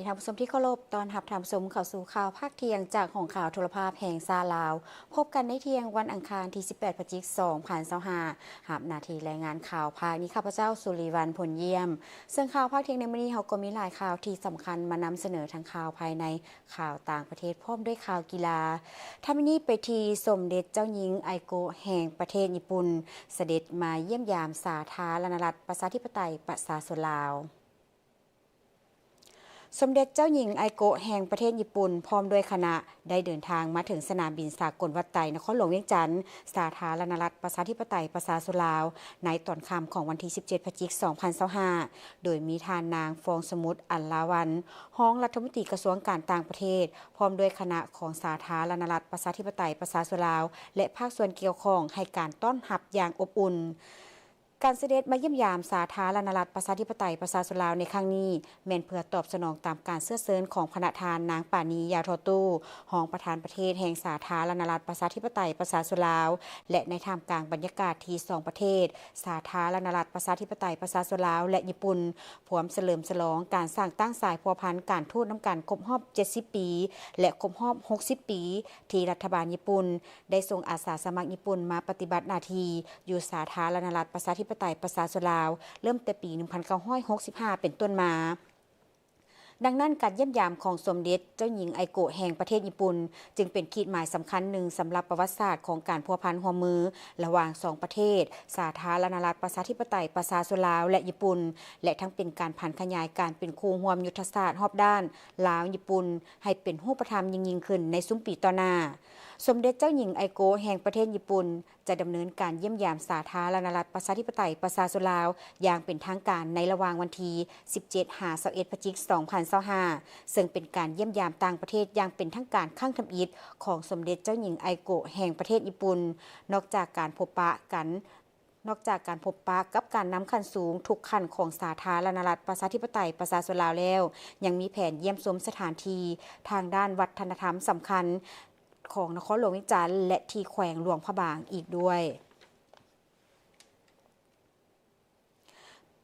ท่านผู้ชมที่เคารพตอนหับท่านผู้ชมเข้าสู่ข่าวภาคเที่ยงจากของข่าวโทรภาพแห่งซาลาวพบกันในเที่ยงวันอังคารที่ 18 พฤศจิกายน 2025หับนาทีรายงานข่าวภาคนี้ข้าพเจ้าสุริวัลย์ผลเยี่ยมซึ่งข่าวภาคเที่ยงในมื้อนี้เราก็มีหลายข่าวที่สำคัญมานำเสนอทั้งข่าวภายในข่าวต่างประเทศพร้อมด้วยข่าวกีฬาท่านมื้อนี้ไปที่สมเด็จเจ้าหญิงไอโกะแห่งประเทศญี่ปุ่นเสด็จมาเยี่ยมยามสาธารณรัฐประชาธิปไตยประชาชนลาวสมเด็จเจ้าหญิงไอโกะแห่งประเทศญี่ปุ่นพร้อมด้วยคณะได้เดินทางมาถึงสนามบินสากลวัดไตรนครหลวงเวียงจันทร์สาธารณรัฐประชาธิปไตยประชาชนลาวในตอนค่ำของวันที่ 17 พฤศจิกายน 2025โดยมีทานนางฟองสมุทรอัลลาวันรองรัฐมนตรีกระทรวงการต่างประเทศพร้อมด้วยคณะของสาธารณรัฐประชาธิปไตยประชาชนลาวและภาคส่วนเกี่ยวข้องให้การต้อนรับอย่างอบอุ่นการเสด็จมาเยี่ยมยามสาธารณรัฐประชาธิปไตยประชาชนลาวในครั้งนี้แม่นเพื่อตอบสนองตามการเสื้อเซินของพระทานนางปานียาทอตู้รองประธานประเทศแห่งสาธารณรัฐประชาธิปไตยประชาชนลาวและในท่ามกลางบรรยากาศที่สองประเทศสาธารณรัฐประชาธิปไตยประชาชนลาวและญี่ปุ่นพร้อมเฉลิมฉลองการสร้างตั้งสายพัวพันการทูตน้ำกันครบรอบ 70 ปีและครบรอบ 60 ปีที่รัฐบาลญี่ปุ่นได้ส่งอาสาสมัครญี่ปุ่นมาปฏิบัติหน้าที่อยู่สาธารณรัฐประชาธิปไตยประชาชนลาวเริ่มแต่ปี 1965 เป็นต้นมาดังนั้นการเยี่ยมยามของสมเด็จเจ้าหญิงไอโกะแห่งประเทศญี่ปุ่นจึงเป็นขีดหมายสำคัญหนึ่งสำหรับประวัติศาสตร์ของการพัวพันหัวมือระหว่างสองประเทศสาธารณรัฐประชาธิปไตยประชาชนลาวและญี่ปุ่นและทั้งเป็นการผันขยายการเป็นคู่ร่วมยุทธศาสตร์รอบด้านลาวญี่ปุ่นให้เป็นรูปธรรมยิ่งขึ้นในซุ้มปีต่อหน้าสมเด็จเจ้าหญิงไอโกะแห่งประเทศญี่ปุ่นจะดำเนินการเยี่ยมยามสาธารณรัฐประชาธิปไตยประชาชนลาวอย่างเป็นทางการในระหว่างวันที่ 17-21 พฤศจิกายน 2025ซึ่งเป็นการเยี่ยมยามต่างประเทศอย่างเป็นทางการครั้งทำอิฐของสมเด็จเจ้าหญิงไอโกะแห่งประเทศญี่ปุ่นนอกจากการพบปะกับการนำขั้นสูงทุกขั้นของสาธารณรัฐประชาธิปไตยประชาชนลาวแล้วยังมีแผนเยี่ยมชมสถานที่ทางด้านวัฒนธรรมสำคัญของนครหลวงเวียงจันทร์และที่แขวงหลวงพระบางอีกด้วย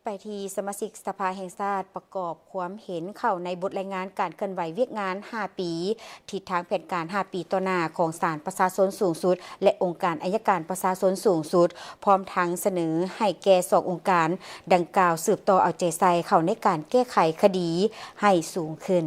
ไปที่สมาชิกสภาแห่งชาติประกอบความเห็นเข้าในบทรายงานการเคลื่อนไหวเวียกงาน 5 ปีทิศทางแผนการ 5 ปีต่อหน้าของศาลประชาชนสูงสุดและองค์การอัยการประชาชนสูงสุดพร้อมทั้งเสนอให้แก่2องค์การดังกล่าวสืบต่อเอาใจใส่เข้าในการแก้ไขคดีให้สูงขึ้น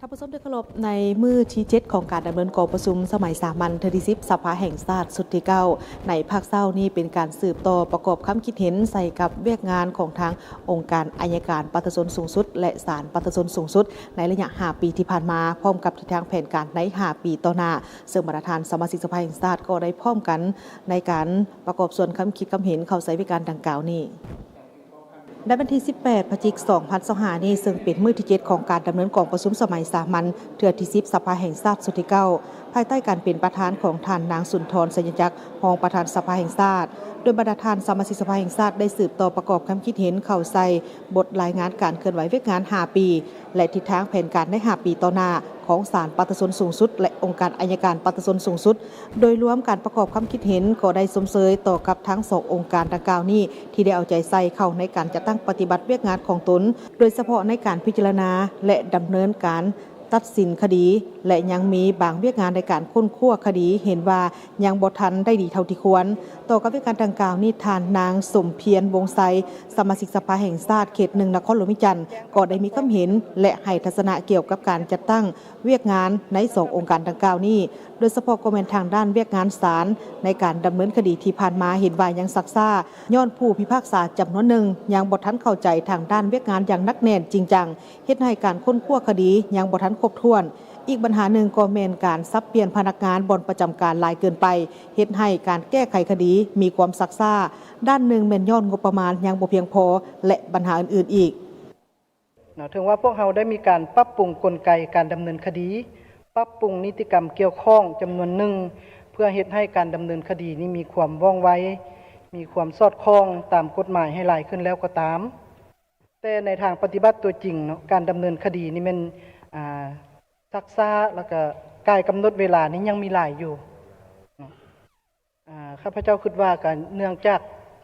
ท่านผู้ชมที่เคารพในมือที่7ของการดำเนินกองประชุมสมัยสามัญเทอร์ที่10สภาแห่งชาติสุดที่9ในภาคเช้านี้เป็นการสืบต่อประกอบคำคิดเห็นใส่กับเวียกงานของทางองค์การอัยการประชาชนสูงสุดและศาลประชาชนสูงสุดในระยะ5ปีที่ผ่านมาพร้อมกับทิศทางแผนการใน5ปีต่อหน้าซึ่งประธานสมาชิกสภาแห่งชาติก็ได้พร้อมกันในการประกอบส่วนคำคิดคำเห็นเข้าใส่วิการดังกล่าวนี้ในวันที่ 18 พฤศจิกายน 2025 นี้ซึ่งเป็นมื้อที่ 7 ของการดำเนินกองประชุมสมัยสามัญเทื่อที่ 10 สภาแห่งชาติสุดที่ 9 ภายใต้การเป็นประธานของท่านนางสุนทร สัญญจักรรองประธานสภาแห่งชาติโดยบรรดาท่านสมาชิกสภาแห่งชาติได้สืบต่อประกอบคำคิดเห็นเข้าใส่บทรายงานการเคลื่อนไหวเวียกงาน 5 ปีและทิศทางแผนการใน 5 ปีต่อหน้าของศาลประชาชนสูงสุดและองค์การอัยการประชาชนสูงสุดโดยรวมการประกอบคำคิดเห็นก็ได้สมเสยต่อกับทั้ง2องค์การดังกล่าวนี้ที่ได้เอาใจใส่เข้าในการจัดตั้งปฏิบัติเวียกงานของตนโดยเฉพาะในการพิจารณาและดำเนินการตัดสินคดีและยังมีบางเวียกงานในการค้นคว้าคดีเห็นว่ายังบ่ทันได้ดีเท่าที่ควรต่อกับเวียกงานดังกล่าวนี้ทานนางสมเพียรวงศ์ไซสมาชิกสภาแห่งชาติเขต1นครหลวงวิจันทร์ก็ได้มีความเห็นและให้ทัศนะเกี่ยวกับการจัดตั้งเวียกงานใน2องค์การดังกล่าวนี้โดยเฉพาะก็เป็นทางด้านเวียกงานศาลในการดำเนินคดีที่ผ่านมาเห็นว่ายังซักซ่าย้อนผู้พิพากษาจำนวนหนึ่งยังบ่ทันเข้าใจทางด้านเวียกงานอย่างนักแน่นจริงจังเฮ็ดให้การค้นคว้าคดียังบ่ทันครบถ้วนอีกปัญหาหนึ่งก็เป็นการซับเปลี่ยนพนักงานบนประจำการหลายเกินไปเฮ็ดให้การแก้ไขคดีมีความซักซ่าด้านหนึ่งแม่นย้อนงบประมาณยังบ่เพียงพอและปัญหาอื่นๆอีกถึงว่าพวกเราได้มีการปรับปรุงกลไกการดำเนินคดีปรับปรุงนิติกรรมเกี่ยวข้องจำนวนหนึ่งเพื่อเฮ็ดให้การดำเนินคดีนี้มีความว่องไวมีความสอดคล้องตามกฎหมายให้หลายขึ้นแล้วก็ตามแต่ในทางปฏิบัติตัวจริงเนาะการดำเนินคดีนี่มันซักซ่าแล้วก็การกำหนดเวลานี้ยังมีหลายอยู่ข้าพเจ้าคิดว่ากันเนื่องจาก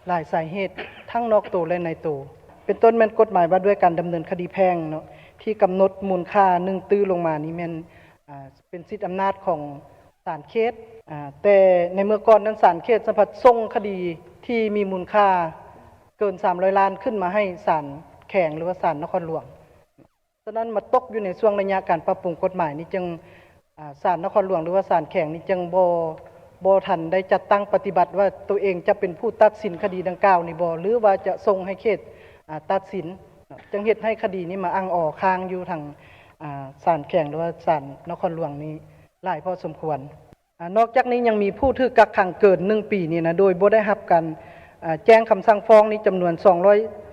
หลายสาเหตุ ทั้งนอกตัวและในตัวเป็นต้นแม่นกฎหมายว่าด้วยการดำเนินคดีแพ่งเนาะที่กำหนดมูลค่า1ตื้อลงมานี่แม่นเป็นสิทธิอำนาจของศาลเขตแต่ในเมื่อก่อนนั้นศาลเขตสัมผัสส่งคดีที่มีมูลค่าเกิน300ล้านขึ้นมาให้ศาลแขวงหรือว่าศาลนครหลวงฉะนั้นมาตกอยู่ในช่วงระยะการปรับปรุงกฎหมายนี้จึงศาลนครหลวงหรือว่าศาลแขวงนี้จึงบ่ทันได้จัดตั้งปฏิบัติว่าตัวเองจะเป็นผู้ตัดสินคดีดังกล่าวนี่บ่หรือว่าจะส่งให้เขตตัดสินจึงเฮ็ดให้คดีนี้มาอ้างค้างอยู่ทางศาลแขวงหรือว่าศาลนครหลวงนี้หลายพอสมควรนอกจากนี้ยังมีผู้ถูกกักขังเกิน1ปีนี่นะโดยบ่ได้รับการแจ้งคำสั่งฟ้องนี้จำนวน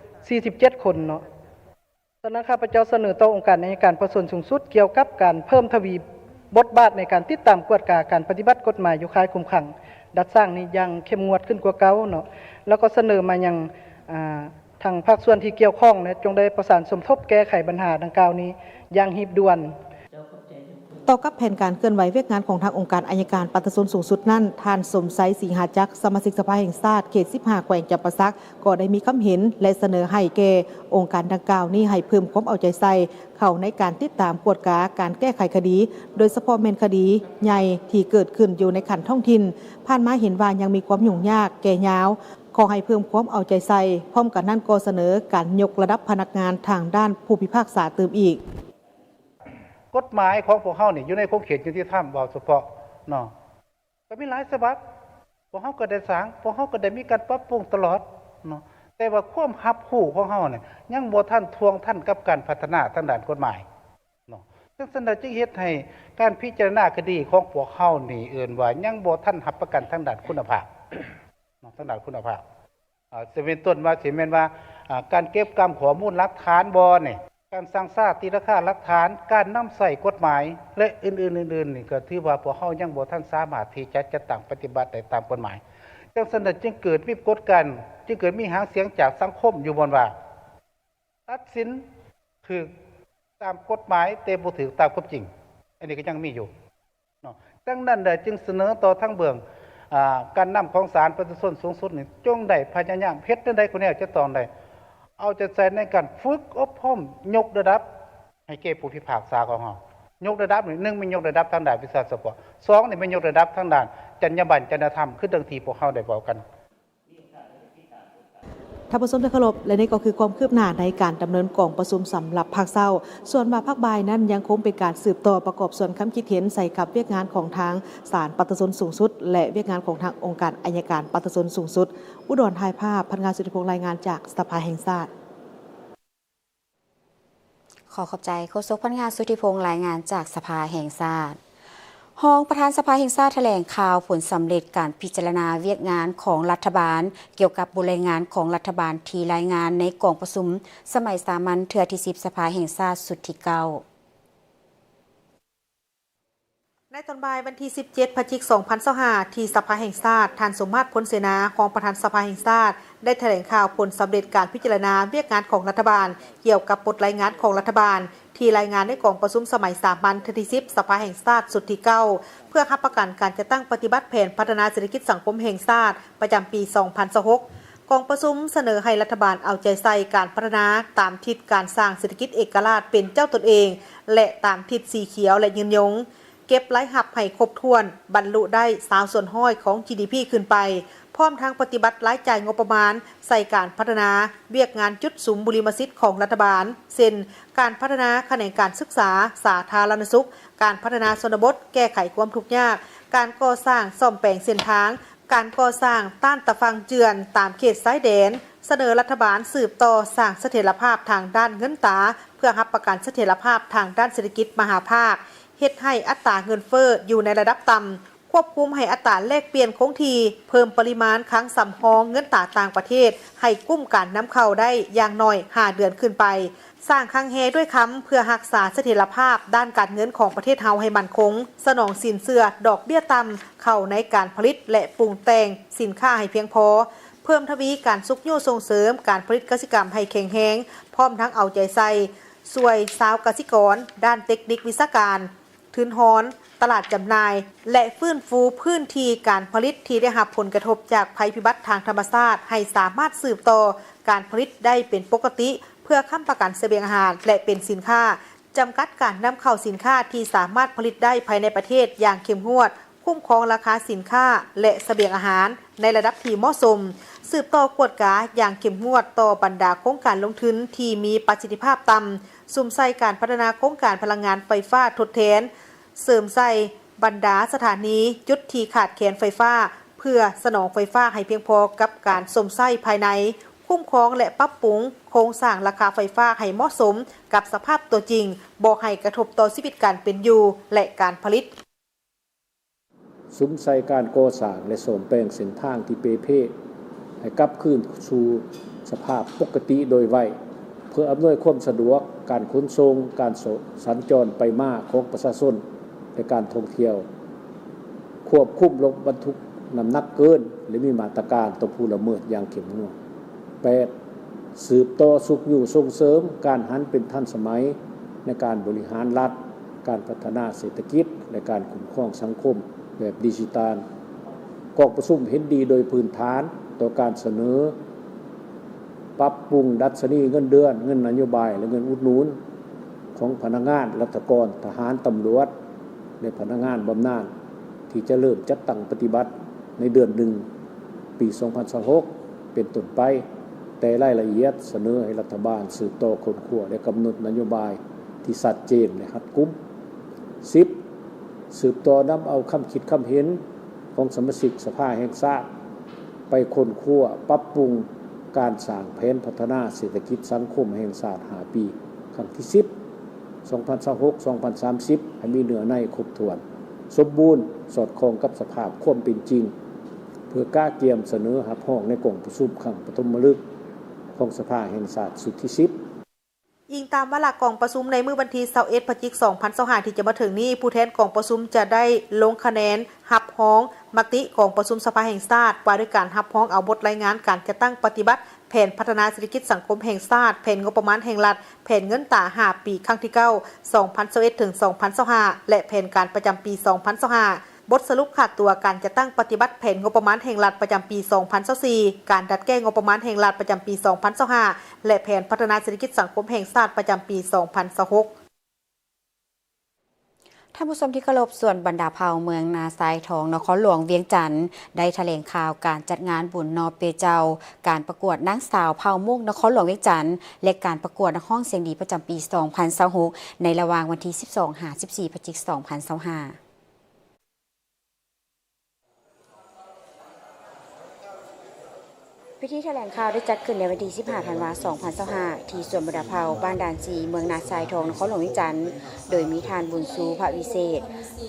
247คนเนาะฉะนั้นข้าพเจ้าเสนอต่อองค์การอัยการประสนสูงสุดเกี่ยวกับการเพิ่มทวีบทบาทในการติดตามกวดกาการปฏิบัติกฎหมายอยู่ค่ายคุมขังดัดสร้างนี้ยังเข้มงวดขึ้นกว่าเก่าเนาะแล้วก็เสนอมายังทางภาคส่วนที่เกี่ยวข้องนะจงได้ประสานสมทบแก้ไขปัญหาดังกล่าวนี้อย่างรีบด่วนต่อกับแผนการเคลื่อนไหวเวียกงานของทางองค์การอัยการปฏิบัติสูงสุดนั้นท่านสมไซสิงหาจักรสมาชิกสภาแห่งชาติเขต15แขวงจำปาสักก็ได้มีความเห็นและเสนอให้แก่องค์การดังกล่าวนี้ให้เพิ่มความเอาใจใส่เข้าในการติดตามกวดกาการแก้ไขคดีโดยเฉพาะแม่นคดีใหญ่ที่เกิดขึ้นอยู่ในขันท้องถิ่นผ่านมาเห็นว่ายังมีความยุ่งยากแก่ยาวขอให้เพิ่มความเอาใจใส่พร้อมกันนั้นก็เสนอการยกระดับพนักงานทางด้านผู้พิพากษาเติมอีกกฎหมายของพวกเฮานี่อยู่ในขงเขตยุติธรรมเว้าเฉพาะเนาะก็มีหลายฉบับพวกเฮาก็ได้สร้างพวกเฮาก็ได้มีการปรับปรุงตลอดเนาะแต่ว่าความรับรู้ของเฮาเนี่ยยังบ่ทันทวงทันกับการพัฒนาทางด้านกฎหมายเนาะซึ่งฉะนั้นจึงเฮ็ดให้การพิจารณาคดีของพวกเฮานี่เอิ้นว่ายังบ่ทันรับประกันทางด้านคุณภาพเนาะทางด้านคุณภาพจะเป็นต้นว่าสิแม่นว่าการเก็บกำข้อมูลหลักฐานบ่นี่การสร้างสาติราคาหลักฐานการนำใส่กฎหมายและอื่นๆนี่ก็ถือว่าพวกเฮายังบ่ทันสามารถที่จะจัดตั้งปฏิบัติได้ตามกฎหมายจังซั่นจึงเกิดวิกฤตกันจึงเกิดมีหางเสียงจากสังคมอยู่บนว่าตัดสินถูกตามกฎหมายแต่บ่ถูกตามความจริงอันนี้ก็ยังมีอยู่เนาะดังนั้นจึงเสนอต่อทางเบื้องการนำของศาลปฏิบัติสูงสุดนี่จงได้พยายามเฮ็ดใดคนนี้จะต้องได้เอาใจใส่ในการฝึกอบรมยกระดับให้แก่ผู้พิพากษาของเฮายกระดับนี่1เป็นยกระดับทางด้านวิชาชีพ2นี่เป็นยกระดับทางด้านจรรยาบรรณจริยธรรมคือดังที่พวกเฮาได้บอกกันท่านผู้ชมที่เคารพและนี่ก็คือความคืบหน้าในการดำเนินกองประชุมสำหรับภาคเศร้าส่วนว่าภาคบ่ายนั้นยังคงเป็นการสืบต่อประกอบส่วนคำคิดเห็นใส่กับเวียกงานของทางศาลปฏิบัติสูงสุดและเวียกงานของทางองค์การอัยการปฏิบัติสูงสุดอุดรถ่ายภาพพันงานสุทธิพงษ์รายงานจากสภาแห่งชาติขอบใจโฆษกพนักงานสุทธิพงษ์รายงานจากสภาแห่งชาติห้องประธานสภาแห่งชาติแถลงข่าวผลสำเร็จการพิจารณาเวียกงานของรัฐบาลเกี่ยวกับบุรายงานของรัฐบาลที่รายงานในกองประชุมสมัยสามัญเทื่อที่10สภาแห่งชาติสุดที่9ในตอนบ่ายวันที่17 พฤศจิกายน 2025ที่สภาแห่งชาติท่านสมมาตร ผลเสนารองประธานสภาแห่งชาติได้แถลงข่าวผลสำเร็จการพิจารณาเวียกงานของรัฐบาลเกี่ยวกับบทรายงานของรัฐบาลที่รายงานในกองประชุมสมัยสามัญที่10สภาแห่งชาติสุดที่9เพื่อรับประกันการจัดตั้งปฏิบัติแผนพัฒนาเศรษฐกิจสังคมแห่งชาติประจำปี 2026กองประชุมเสนอให้รัฐบาลเอาใจใส่การพัฒนาตามทิศการสร้างเศรษฐกิจเอกราชเป็นเจ้าตนเองและตามทิศสีเขียวและยืนยงเก็บรายรับให้ครบถ้วนบรรลุได้20%ของ GDP ขึ้นไปพร้อมทั้งปฏิบัติรายจ่ายงบประมาณใส่การพัฒนาเวียกงานจุดสุมบุริมสิทธิ์ของรัฐบาลเช่นการพัฒนาแขนงการศึกษาสาธารณสุขการพัฒนาชนบทแก้ไขความทุกข์ยากการก่อสร้างซ่อมแปลงเส้นทางการก่อสร้างต้านตะฟังเจือนตามเขตชายแดนเสนอรัฐบาลสืบต่อสร้างเสถียรภาพทางด้านเงินตราเพื่อรับประกันเสถียรภาพทางด้านเศรษฐกิจมหาภาคเฮ็ดให้อัตราเงินเฟ้ออยู่ในระดับต่ำควบคุมให้อัตราแลกเปลี่ยนคงที่เพิ่มปริมาณครั้งสำรองเงินตราต่างประเทศให้กุ้มการนำเข้าได้อย่างน้อย5 เดือนขึ้นไปสร้างคลังแฮด้วยคำเพื่อรักษาเสถียรภาพด้านการเงินของประเทศเฮาให้มั่นคงสนองสินเชื่อดอกเบี้ยต่ำเข้าในการผลิตและปรุงแต่งสินค้าให้เพียงพอเพิ่มทวีการซุกโยส่งเสริมการผลิตกสิกรรมให้แข็งแรงพร้อมทั้งเอาใจใส่ช่วยชาวเกษตรกรด้านเทคนิควิชาการ ทุนฮ้อนตลาดจำหน่ายและฟื้นฟูพื้นที่การผลิตที่ได้รับผลกระทบจากภัยพิบัติทางธรรมชาติให้สามารถสืบต่อการผลิตได้เป็นปกติเพื่อค้ำประกันเสบียงอาหารและเป็นสินค้าจำกัดการนำเข้าสินค้าที่สามารถผลิตได้ภายในประเทศอย่างเข้มงวดคุ้มครองราคาสินค้าและเสบียงอาหารในระดับที่เหมาะสมสืบต่อกวดกาอย่างเข้มงวดต่อบรรดาโครงการลงทุนที่มีประสิทธิภาพต่ำซุ่มใส่การพัฒนาโครงการพลังงานไฟฟ้าทดแทนเสริมใส่บรรดาสถานีจุดที่ขาดแคลนไฟฟ้าเพื่อสนองไฟฟ้าให้เพียงพอกับการสมใส่ภายในคุ้มครองและปรับปรุงโครงสร้างราคาไฟฟ้าให้เหมาะสมกับสภาพตัวจริงบ่ให้กระทบต่อชีวิตการเป็นอยู่และการผลิตซุ้มใส่การก่อสร้างและสมแปลงเส้นทางที่เปเพให้กลับคืนสู่สภาพปกติโดยไวเพื่ออำนวยความสะดวกการขนส่งการสัญจรไปมาของประชาชนในการท่องเที่ยวควบคุมรถบรรทุกน้ำหนักเกินหรือมีมาตรการต่อผู้ละเมิดอย่างเข้มงวด 8. สืบต่อสุขอยู่ส่งเสริมการหันเป็นทันสมัยในการบริหารรัฐการพัฒนาเศรษฐกิจและการคุ้มครองสังคมแบบดิจิทัลกองประชุมเห็นดีโดยพื้นฐานต่อการเสนอปรับปรุงดัชนีเงินเดือนเงินนโยบายและเงินอุดหนุนของพนักงานรัฐกรทหารตำรวจและพนักงานบำนาญที่จะเริ่มจัดตั้งปฏิบัติในเดือน1 ปี 2026 เป็นต้นไปแต่รายละเอียดเสนอให้รัฐบาลสืบต่อค้นคว้าและกำหนดนโยบายที่ชัดเจนและรัดกุม 10. สืบต่อนำเอาคำคิดคำเห็นของสมาชิกสภาแห่งชาติไปค้นคว้าปรับปรุงการสร้างแผนพัฒนาเศรษฐกิจสังคมแห่งชาติ5 ปีครั้งที่ 10 2026-2030 ให้มีเนื้อในครบถ้วนสมบูรณ์สอดคล้องกับสภาพความเป็นจริงเพื่อกล้าเตรียมเสนอรับห้องในกองประชุมครั้งปฐมฤกษ์ของสภาแห่งชาติสุดที่ 10อิงตามวาระกองประชุมในมื้อวันที่21 พฤศจิกายน 2025 ที่จะมาถึงนี้ผู้แทนกองประชุมจะได้ลงคะแนนรับร้องมติกองประชุมสภาแห่งชาติว่าด้วยการรับร้องเอาบทรายงานการจัดตั้งปฏิบัติแผนพัฒนาเศรษฐกิจสังคมแห่งชาติแผนงบประมาณแห่งรัฐแผนเงินตรา5 ปีครั้งที่ 9 2021 ถึง 2025 และแผนการประจำปี 2025 บทสรุปขาดตัวการจัดตั้งปฏิบัติแผนงบประมาณแห่งรัฐประจำปี 2024 การดัดแก้งบประมาณแห่งรัฐประจำปี 2025 และแผนพัฒนาเศรษฐกิจสังคมแห่งชาติประจำปี 2026ท่านผู้ชมที่เคารพส่วนบรรดาเผ่าเมืองนาทรายทองนครหลวงเวียงจันทร์ได้แถลงข่าวการจัดงานบุญนอเปเจ้าการประกวดนางสาวเผ่ามุกนครหลวงเวียงจันทร์และการประกวดนักร้องเสียงดีประจำปี 2026 ในระหว่างวันที่ 12-14 พฤศจิกายน 2025พิธีแถลงข่าวได้จัดขึ้นในวันที่ 15 ธันวาคม 2025 ที่สวนบรรดาเผ่าบ้านด่านจีเมืองนาทรายทองนครหลวงเวียงจันทร์โดยมีทานบุญซูพระวิเศษ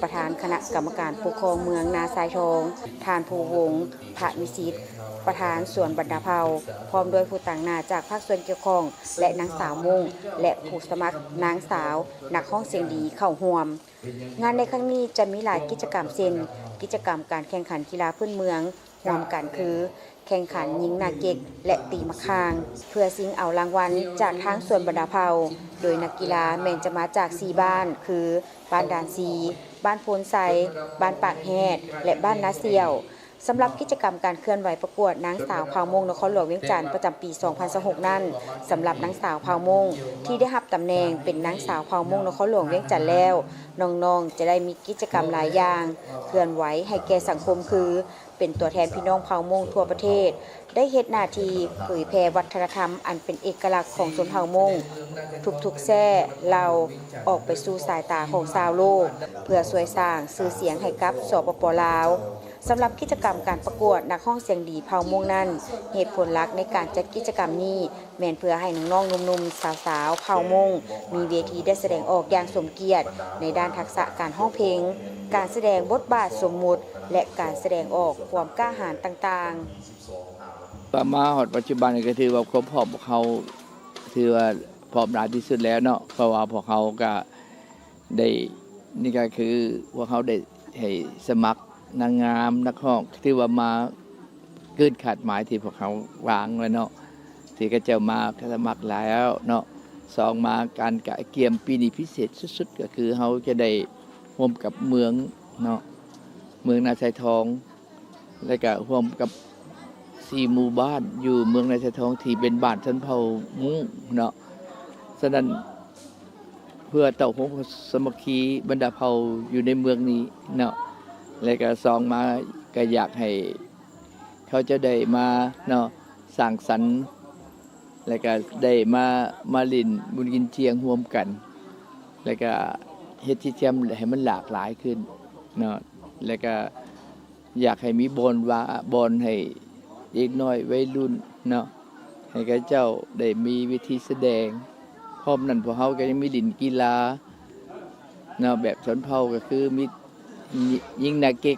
ประธานคณะกรรมการปกครองเมืองนาทรายทองทานภูวงศ์พระวิสิทธิ์ประธานสวนบรรดาเผ่าพร้อมด้วยผู้ต่างหน้าจากภาคส่วนเกี่ยวข้องและนางสาวมุ่งและผู้สมัครนางสาวนักร้องเสียงดีเข้าร่วมงานในครั้งนี้จะมีหลายกิจกรรมเช่นกิจกรรมการแข่งขันกีฬาพื้นเมืองรวมกันคือแข่งขันยิงนาเก็กและตีมะคางเพื่อชิงเอารางวัลจากทางส่วนบรรดาเผ่าโดยนักกีฬาแม่นจะมาจาก4บ้านคือบ้านด่านซีบ้านโพนไซบ้านปากแฮดและบ้านนาเซียวสำหรับกิจกรรมการเคลื่อนไหวประกวดนางสาวเผ่ามงนครหลวงเวียงจันทร์ประจำปี 2026 นั้นสำหรับนางสาวเผ่ามงที่ได้รับตำแหน่งเป็นนางสาวเผ่ามงนครหลวงเวียงจันทร์แล้วน้องๆจะได้มีกิจกรรมหลายอย่างเคลื่อนไหวให้แก่สังคมคือเป็นตัวแทนพี่น้องเผ่ามงทั่วประเทศได้เฮ็ดหน้าที่เผยแพร่วัฒนธรรมอันเป็นเอกลักษณ์ของชนเผ่ามงทุกๆแซ่เราออกไปสู่สายตาของชาวโลกเพื่อช่วยสร้างชื่อเสียงให้กับสปป.ลาวสำหรับกิจกรรมการประกวดนักร้องเสียงดีเผ่ามงนั้นเหตุผลหลักในการจัดกิจกรรมนี้แม่นเพื่อให้น้องๆหนุ่มๆสาวๆเผ่ามงมีเวทีได้แสดงออกอย่างสมเกียรติในด้านทักษะการร้องเพลงการแสดงบทบาทสมมุติและการแสดงออกความกล้าหาญต่างๆต่อมาหอดปัจจุบันก็ถือว่าครบพร้อมเขาถือว่าพร้อมหลายที่สุดแล้วเนาะเพราะว่าพวกเขาก็ได้นี่ก็คือพวกเขาได้ให้สมัครนางงามนักร้องที่ว่ามาเกินขาดหมายที่พวกเขาวางไว้เนาะที่ก็จะมาสมัครแล้วเนาะสองมาการกะเกียมปีนี้พิเศษสุดๆก็คือเขาจะได้ ร่วมกับเมืองเนาะเมืองนาไซทองแล้วก็ร่วมกับ4หมู่บ้านอยู่เมืองนาไซทองที่เป็นบ้านชนเผ่ามุ้งเนาะฉะนั้นเพื่อเต่าพงสามัคคีบรรดาเผ่าอยู่ในเมืองนี้เนาะแล้วก็สองมาก็อยากให้เขาจะได้มาเนาะสร้างสรรค์แล้วก็ได้มาลินบุญกินเชียงร่วมกันแล้วก็เฮ็ดที่เทียมให้มันหลากหลายขึ้นเนาะแล้วก็อยากให้มีบอนให้เด็กน้อยวัยรุ่นเนาะให้กับเจ้าได้มีวิธีแสดงพร้อมนั้นพวกเขาก็ยังมีดินกีฬาเนาะแบบชนเผ่าก็คือมียิงนาเก็ก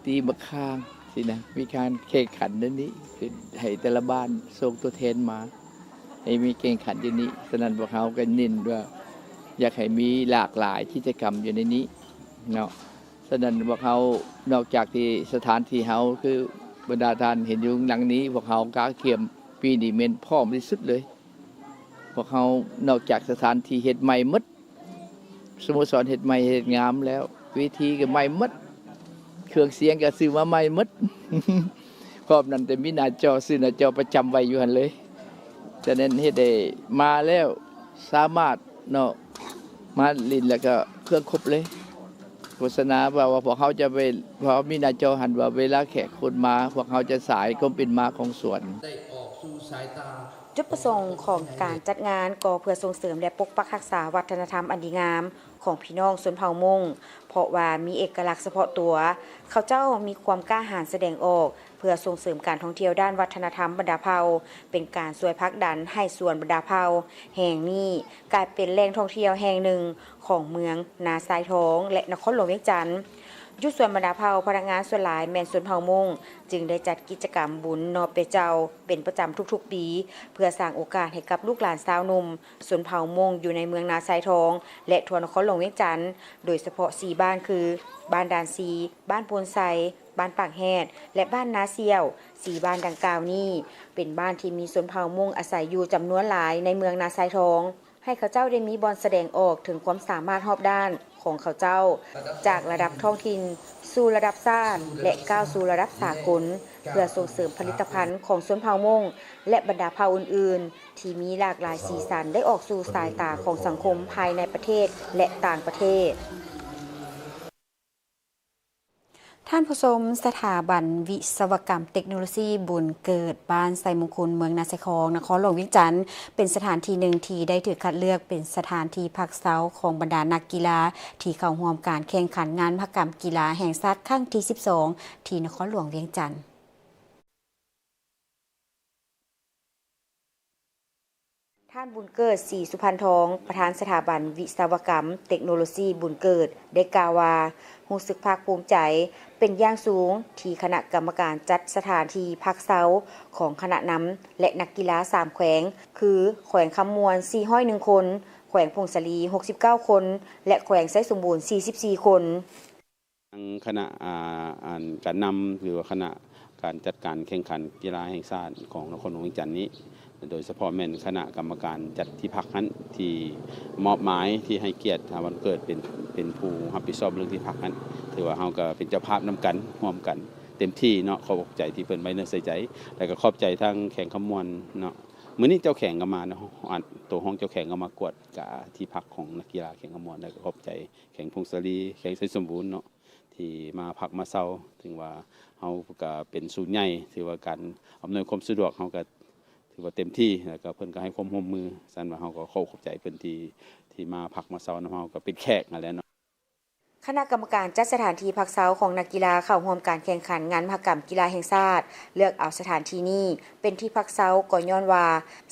ตีมะข้างสินะมีการแข่งขันนั่นนี้คือให้แต่ละบ้านส่งตัวแทนมาให้มีแข่งขันอยู่นี้ฉะนั้นพวกเขาก็เน้นว่าอยากให้มีหลากหลายกิจกรรมอยู่ในนี้เนาะฉะนั้นพวกเขานอกจากที่สถานที่เฮาคือบรรดาท่านเห็นอยู่หลังนี้พวกเขากาเขียมปีนี้เม่นพร้อมที่สุดเลยพวกเขานอกจากสถานที่เฮ็ดใหม่หมดสโมสรเฮ็ดใหม่เฮ็ดงามแล้ววิธีก็ใหม่หมดเครื่องเสียงก็ซื้อมาใหม่หมด พร้อมนั้นแต่มีหน้าจอซื้อหน้าจอประจำไว้อยู่หั่นเลยฉะนั้นเฮ็ดได้มาแล้วสามารถเนาะมาลินแล้วก็เครื่องครบเลยโฆษณาว่าพวกเขาจะไปพอมีหน้าจอหันว่าเวลาแขกคนมาพวกเขาจะสายก็เป็นมาของสวนได้ออกสู่สายตา จุดประสงค์ของการจัดงานก็เพื่อส่งเสริมและปกปักรักษาวัฒนธรรมอันดีงามของพี่น้องชนเผ่ามงเพราะว่ามีเอกลักษณ์เฉพาะตัวเขาเจ้ามีความกล้าหาญแสดงออกเพื่อส่งเสริมการท่องเที่ยวด้านวัฒนธรรมบรรดาเผ่าเป็นการช่วยผลักดันให้ส่วนบรรดาเผ่าแห่งนี้กลายเป็นแหล่งท่องเที่ยวแห่งหนึ่งของเมืองนาทรายทองและนครหลวงเวียงจันทร์ยุส่วนบรรดาเผ่าพนักงานส่วนหลายแม่นส่วนเผ่ามงจึงได้จัดกิจกรรมบุญนอเปเจ้าเป็นประจำทุกๆปีเพื่อสร้างโอกาสให้กับลูกหลานชาวหนุ่มส่วนเผ่ามงอยู่ในเมืองนาทรายทองและทั่วนครหลวงเวียงจันทร์โดยเฉพาะ4บ้านคือบ้านดานซีบ้านโพนไซบ้านปากแฮดและบ้านนาเซียว4บ้านดังกล่าวนี้เป็นบ้านที่มีชนเผ่ามงอาศัยอยู่จำนวนหลายในเมืองนาทรายทองให้เขาเจ้าได้มีบอลแสดงออกถึงความสามารถรอบด้านของเขาเจ้าจากระดับท้องถิ่นสู่ระดับชาติและก้าวสู่ระดับสากลเพื่อส่งเสริมผลิตภัณฑ์ของชนเผ่ามงและบรรดาเผ่าอื่นๆที่มีหลากหลายสีสันได้ออกสู่สายตาของสังคมภายในประเทศและต่างประเทศท่านผู้ชมสถาบันวิศวกรรมเทคโนโลยีบุญเกิดบ้านไซมงคลเมืองนาไซคองนครหลวงเวียงจันทร์เป็นสถานที่หนึ่งที่ได้ถูกคัดเลือกเป็นสถานที่พักเซาของบรรดานักกีฬาที่เข้าร่วมการแข่งขันงานมหกรรมกีฬาแห่งชาติครั้งที่ 12 ที่นครหลวงเวียงจันทร์ท่านบุญเกิดศรีสุพรรณทองประธานสถาบันวิศวกรรมเทคโนโลยีบุญเกิดได้กล่าวว่ารู้สึกภาคภูมิใจเป็นอย่างสูงที่คณะกรรมการจัดสถานที่พักเซาของคณะนำและนักกีฬา3แขวงคือแขวงคำมวน401คนแขวงพงศลี69คนและแขวงไซสมบูรณ์44คนคณะการนำหรือว่าคณะการจัดการแข่งขันกีฬาแห่งชาติของนครหลวงเวียงจันทร์นี้โดยเฉพาะแม่นคณะกรรมการจัดที่พักนั้นที่มอบหมายที่ให้เกียรติวันเกิดเป็นผู้รับผิดชอบเรื่องที่พักนั้นถือว่าเฮาก็เป็นเจ้าภาพนำกันร่วมกันเต็มที่เนาะขอบใจที่เพิ่นไว้เนื้อใส่ใจแล้วก็ขอบใจทางแข่งขมวนเนาะมื้อนี้เจ้าแข่งก็มาเนาะตัวห้องเจ้าแข่งก็มากวดกับที่พักของนักกีฬาแข่งขมวนแล้วก็ขอบใจแข่งพงศลีแข่งไสสมบูรณ์เนาะที่มาพักมาเซาถึงว่าเฮาก็เป็นศูนย์ใหญ่ถือว่าการอำนวยความสะดวกเฮาก็ถือว่าเต็มที่แล้วก็เพิ่นก็ให้ความร่วมมือสั่นว่าเฮาก็ขอบใจเพิ่นที่มาพักมาเซานำเฮาก็เป็นแขกนั่นแหละเนาะคณะกรรมการจัดสถานที่พักเซาของนักกีฬาเข้าร่วมการแข่งขันงานมหกรรมกีฬาแห่งชาติเลือกเอาสถานที่นี้เป็นที่พักเซาก็ย้อนว่า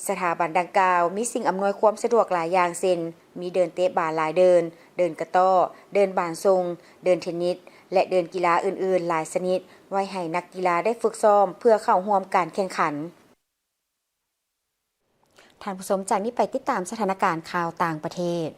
สถาบันดังกล่าวมีสิ่งอำนวยความสะดวกหลายอย่างเช่นมีเดินเตะบาสหลายเดินกระต้อเดินบานทรงเดินเทนนิสและเดินกีฬาอื่นๆหลายชนิดไว้ให้นักกีฬาได้ฝึกซ้อมเพื่อเข้าร่วมการแข่งขันท่านผู้ชมจากนี้ไปติดตามสถานการณ์ข่าวต่างประเทศ